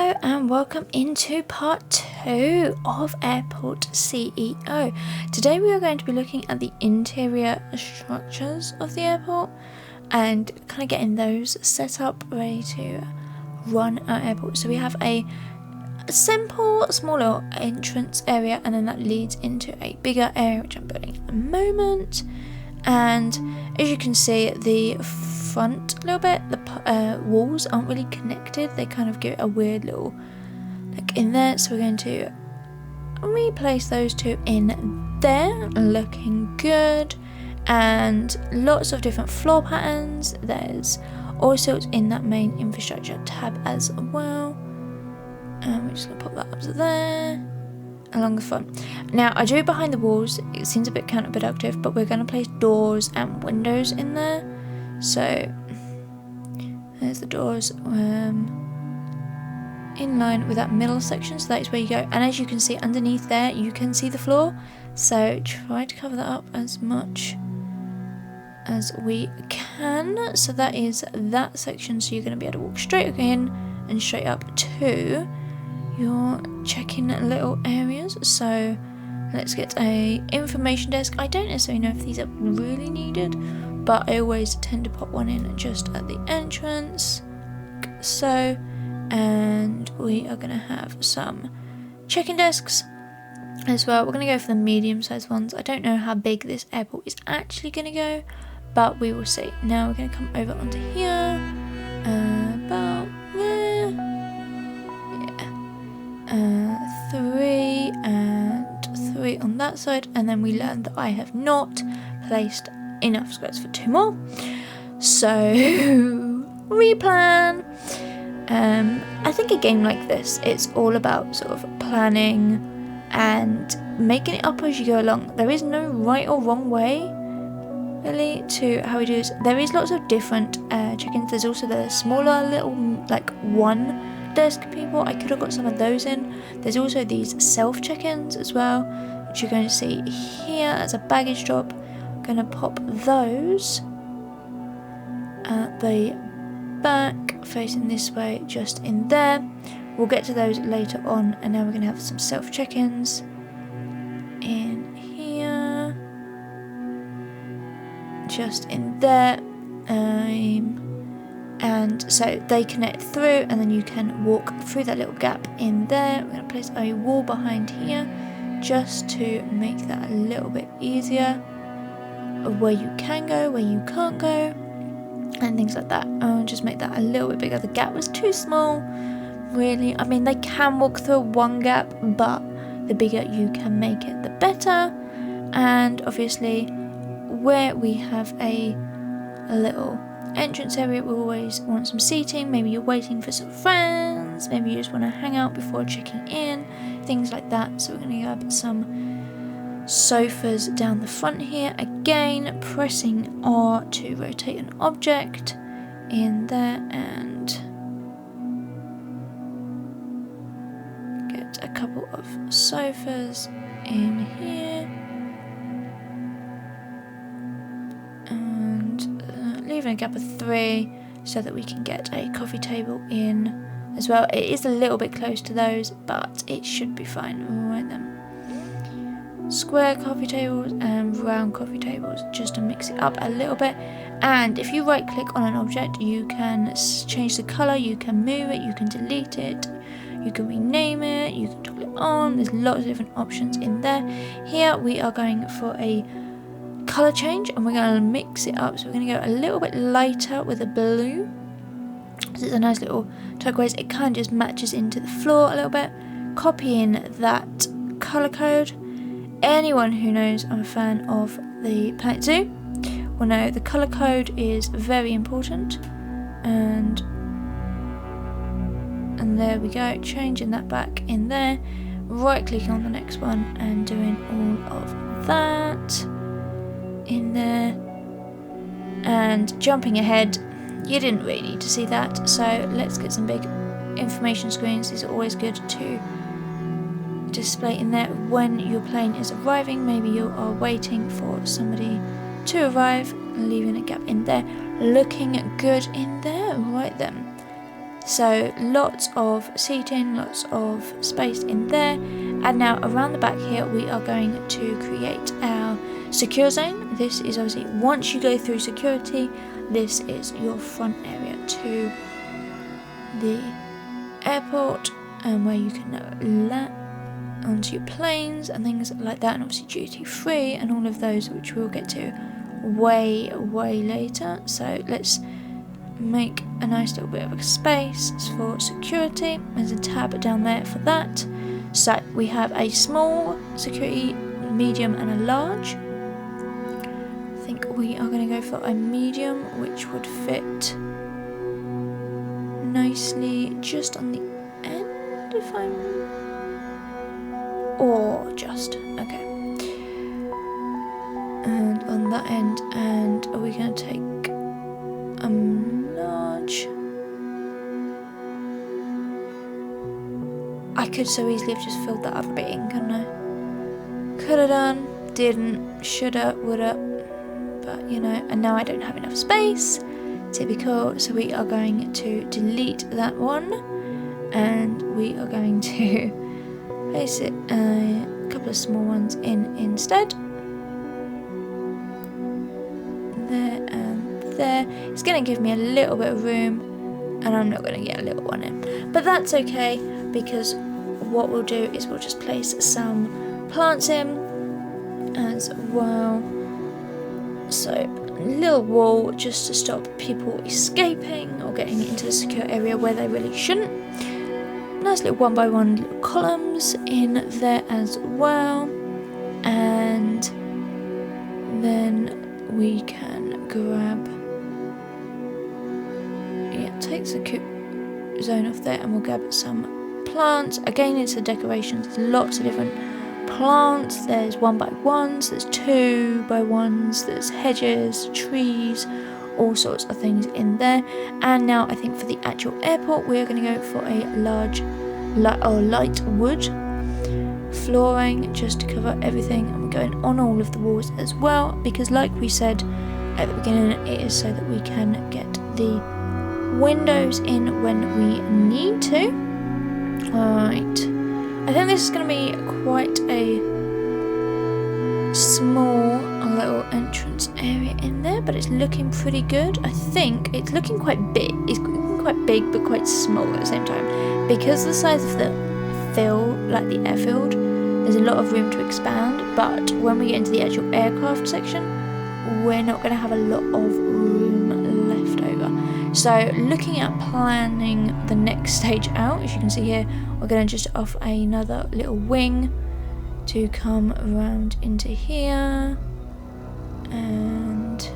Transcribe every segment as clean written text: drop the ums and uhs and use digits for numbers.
Hello and welcome into part 2 of Airport CEO. Today we are going to be looking at the interior structures of the airport and kind of getting those set up, ready to run our airport. So we have a simple, smaller entrance area, and then that leads into a bigger area which I'm building at the moment. And as you can see, the front a little bit, the walls aren't really connected. They kind of give it a weird little look in there. So we're going to replace those two in there, looking good. And lots of different floor patterns. There's all sorts in that main infrastructure tab as well. And we're just going to pop that up to there, along the front. Now, I do it behind the walls. It seems a bit counterproductive, but we're going to place doors and windows in there. So there's the doors in line with that middle section, so that is where you go. And as you can see underneath there, you can see the floor, so try to cover that up as much as we can. So that is that section, so you're going to be able to walk straight in and straight up to your check-in little areas. So let's get a information desk. I don't necessarily know if these are really needed, but I always tend to pop one in just at the entrance. So, and we are going to have some check-in desks as well. We're going to go for the medium-sized ones. I don't know how big this airport is actually going to go, but we will see. Now we're going to come over onto here, about there. Yeah. 3 and 3 on that side, and then we learned that I have not placed enough squares for 2 more, so replan. I think a game like this, it's all about sort of planning and making it up as you go along. There is no right or wrong way really to how we do this. There is lots of different check-ins. There's also the smaller little like one desk people. I could have got some of those in. There's also these self check-ins as well, which you're going to see here as a baggage drop. Going to pop those at the back, facing this way, just in there. We'll get to those later on, and now we're going to have some self check-ins in here, just in there, and so they connect through, and then you can walk through that little gap in there. We're going to place a wall behind here just to make that a little bit easier, where you can go, where you can't go, and things like that. I'll just make that a little bit bigger. The gap was too small, really. I mean, they can walk through one gap, but the bigger you can make it, the better. And obviously, where we have a little entrance area, we always want some seating. Maybe you're waiting for some friends, maybe you just want to hang out before checking in, things like that. So we're going to grab some sofas down the front here. Again, pressing R to rotate an object in there, and get a couple of sofas in here, and leaving a gap of 3 so that we can get a coffee table in as well. It is a little bit close to those, but it should be fine. Right then. Square coffee tables and round coffee tables, just to mix it up a little bit. And if you right click on an object, you can change the colour, you can move it, you can delete it, you can rename it, you can toggle it on. There's lots of different options in there. Here we are going for a colour change, and we're going to mix it up. So we're going to go a little bit lighter with a blue. So it's a nice little turquoise. It kind of just matches into the floor a little bit. Copy in that colour code. Anyone who knows I'm a fan of the Planet Zoo will know the colour code is very important. And there we go, changing that back in there, right clicking on the next one and doing all of that in there. And jumping ahead, you didn't really need to see that, so let's get some big information screens. These are always good to display in there when your plane is arriving. Maybe you are waiting for somebody to arrive, leaving a gap in there, looking good in there. Right then, So lots of seating, lots of space in there. And now around the back here we are going to create our secure zone. This is obviously once you go through security, this is your front area to the airport, and where you can land onto your planes and things like that, and obviously duty free and all of those, which we'll get to way later. So let's make a nice little bit of a space for security. There's a tab down there for that. So we have a small security, medium and a large. I think we are going to go for a medium, which would fit nicely just on the end, if I'm, or just okay, and on that end. And are we going to take a large? I could so easily have just filled that other bit in, couldn't I? Could have done, didn't, shoulda, woulda, but you know, and now I don't have enough space. Typical. So we are going to delete that one, and we are going to place it a couple of small ones in instead. There and there. It's going to give me a little bit of room, and I'm not going to get a little one in, but that's okay, because what we'll do is we'll just place some plants in as well. So a little wall just to stop people escaping or getting into the secure area where they really shouldn't. Nice little 1 by 1 little columns in there as well, and then we can grab, take the zone off there, and we'll grab some plants. Again, it's the decorations. There's lots of different plants. There's 1 by 1s, there's 2 by 1s, there's hedges, trees, all sorts of things in there. And now I think for the actual airport we're going to go for a large light wood flooring, just to cover everything, and we're going on all of the walls as well, because like we said at the beginning, it is so that we can get the windows in when we need to. Right, I think this is going to be quite a small little entrance area in there, but it's looking pretty good. I think it's looking quite big. It's looking quite big, but quite small at the same time, because the size of the the airfield, there's a lot of room to expand. But when we get into the actual aircraft section, we're not going to have a lot of room left over. So looking at planning the next stage out, as you can see here, we're going to just off another little wing to come around into here, and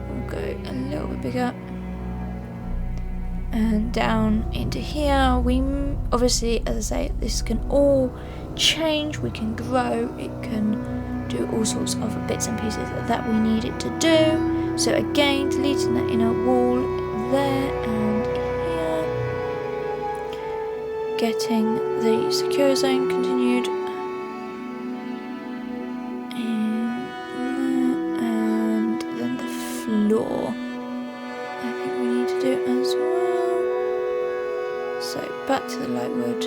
we'll go a little bit bigger and down into here. We obviously, as I say, this can all change. We can grow, it can do all sorts of bits and pieces that we need it to do. So again, deleting that inner wall there and here, getting the secure zone continued, and then the floor I think we need to do as well. So back to the light wood.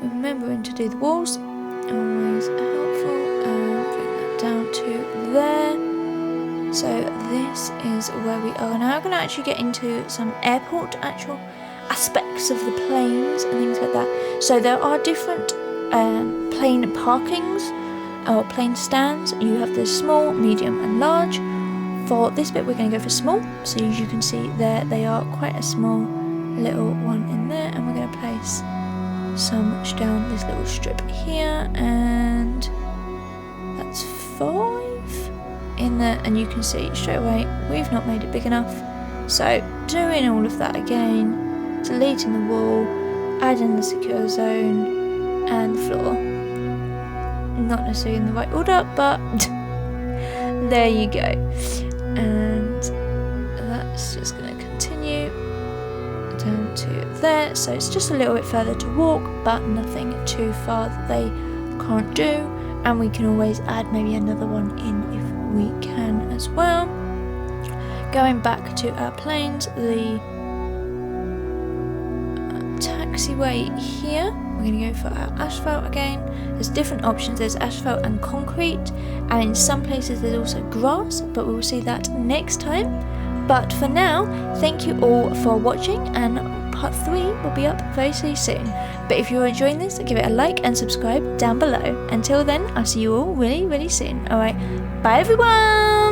Remembering to do the walls, always helpful. Bring that down to there. So this is where we are now. I'm going to actually get into some airport actual aspects of the planes and things like that. So there are different plane parkings or plane stands. You have the small, medium and large. For this bit we're going to go for small. So as you can see there, they are quite a small little one in there, and we're going to place some down this little strip here, and that's 5 in there. And you can see straight away we've not made it big enough, so doing all of that again, deleting the wall, adding the secure zone and the floor. Not necessarily in the right order, but there you go. And that's just going to continue down to there. So it's just a little bit further to walk, but nothing too far that they can't do. And we can always add maybe another one in if we can as well. going back to our planes, the taxiway here, we're going to go for our asphalt again. There's different options, there's asphalt and concrete, and in some places there's also grass, but we'll see that next time. But for now, thank you all for watching, and part 3 will be up very soon. But if you're enjoying this, give it a like and subscribe down below. Until then, I'll see you all really soon. Alright, bye everyone!